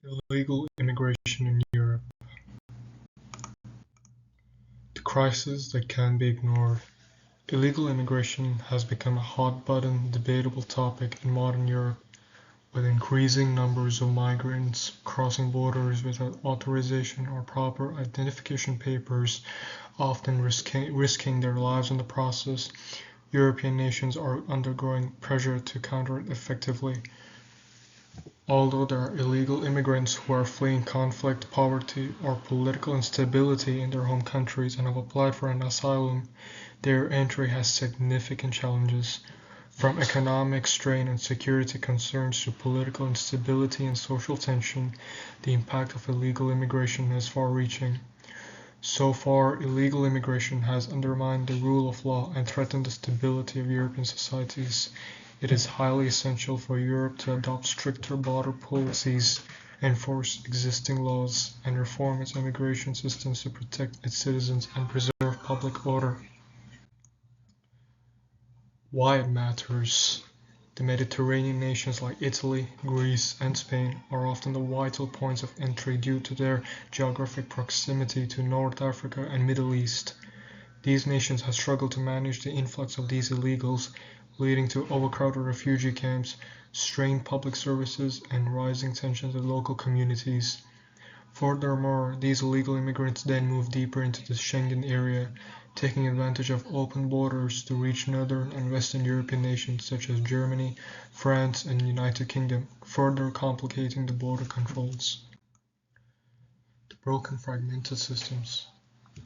Illegal immigration in Europe. The crisis that can't be ignored. Illegal immigration has become a hot-button, debatable topic in modern Europe, with increasing numbers of migrants crossing borders without authorization or proper identification papers, often risking their lives in the process. European nations are undergoing pressure to counter it effectively. Although there are illegal immigrants who are fleeing conflict, poverty, or political instability in their home countries and have applied for an asylum, their entry has significant challenges, from economic strain and security concerns to political instability and social tension. The impact of illegal immigration is far-reaching. So far, illegal immigration has undermined the rule of law and threatened the stability of European societies. It is highly essential for Europe to adopt stricter border policies, enforce existing laws, and reform its immigration systems to protect its citizens and preserve public order. Why it matters. The Mediterranean nations like Italy, Greece, and Spain are often the vital points of entry due to their geographic proximity to North Africa and Middle East. These nations have struggled to manage the influx of these illegals, leading to overcrowded refugee camps, strained public services, and rising tensions in local communities. Furthermore, these illegal immigrants then move deeper into the Schengen area, taking advantage of open borders to reach northern and western European nations such as Germany, France, and the United Kingdom, further complicating the border controls. The broken fragmented systems.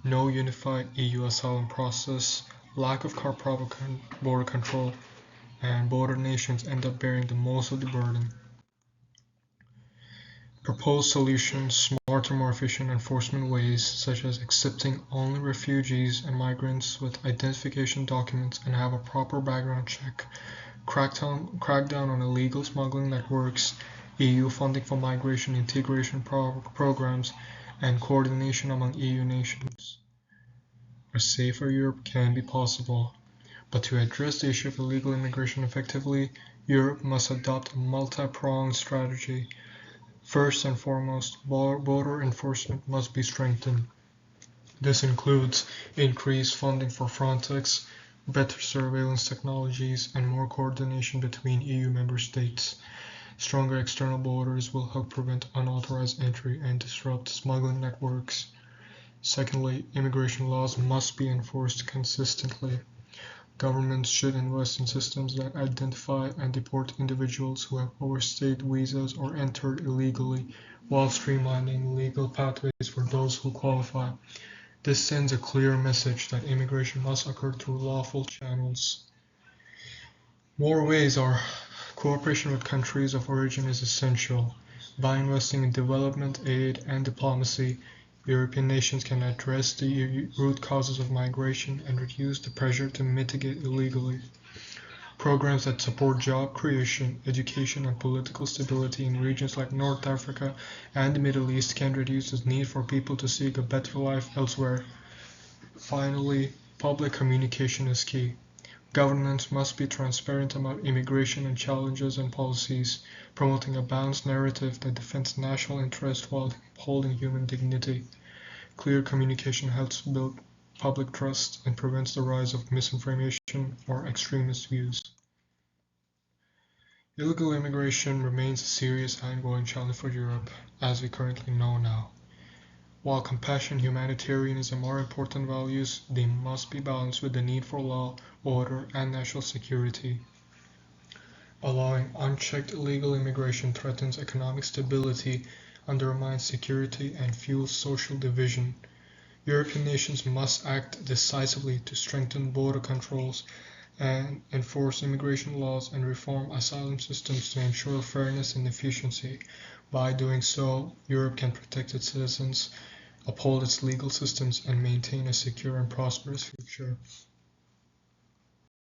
No unified EU asylum process, lack of proper border control, and border nations end up bearing the most of the burden. Proposed solutions, smarter, more efficient enforcement ways, such as accepting only refugees and migrants with identification documents and have a proper background check, crackdown on illegal smuggling networks, EU funding for migration integration programs, and coordination among EU nations. A safer Europe can be possible, but to address the issue of illegal immigration effectively, Europe must adopt a multi-pronged strategy. First and foremost, border enforcement must be strengthened. This includes increased funding for Frontex, better surveillance technologies, and more coordination between EU member states. Stronger external borders will help prevent unauthorized entry and disrupt smuggling networks. Secondly, immigration laws must be enforced consistently. Governments should invest in systems that identify and deport individuals who have overstayed visas or entered illegally, while streamlining legal pathways for those who qualify. This sends a clear message that immigration must occur through lawful channels. More ways are cooperation with countries of origin is essential. By investing in development aid and diplomacy, European nations can address the root causes of migration and reduce the pressure to mitigate illegally. Programs that support job creation, education, and political stability in regions like North Africa and the Middle East can reduce the need for people to seek a better life elsewhere. Finally, public communication is key. Governments must be transparent about immigration and challenges and policies, promoting a balanced narrative that defends national interests while upholding human dignity. Clear communication helps build public trust and prevents the rise of misinformation or extremist views. Illegal immigration remains a serious and ongoing challenge for Europe, as we currently know now. While compassion and humanitarianism are important values, they must be balanced with the need for law, order, and national security. Allowing unchecked illegal immigration threatens economic stability, undermines security, and fuels social division. European nations must act decisively to strengthen border controls and enforce immigration laws and reform asylum systems to ensure fairness and efficiency. By doing so, Europe can protect its citizens, uphold its legal systems, and maintain a secure and prosperous future.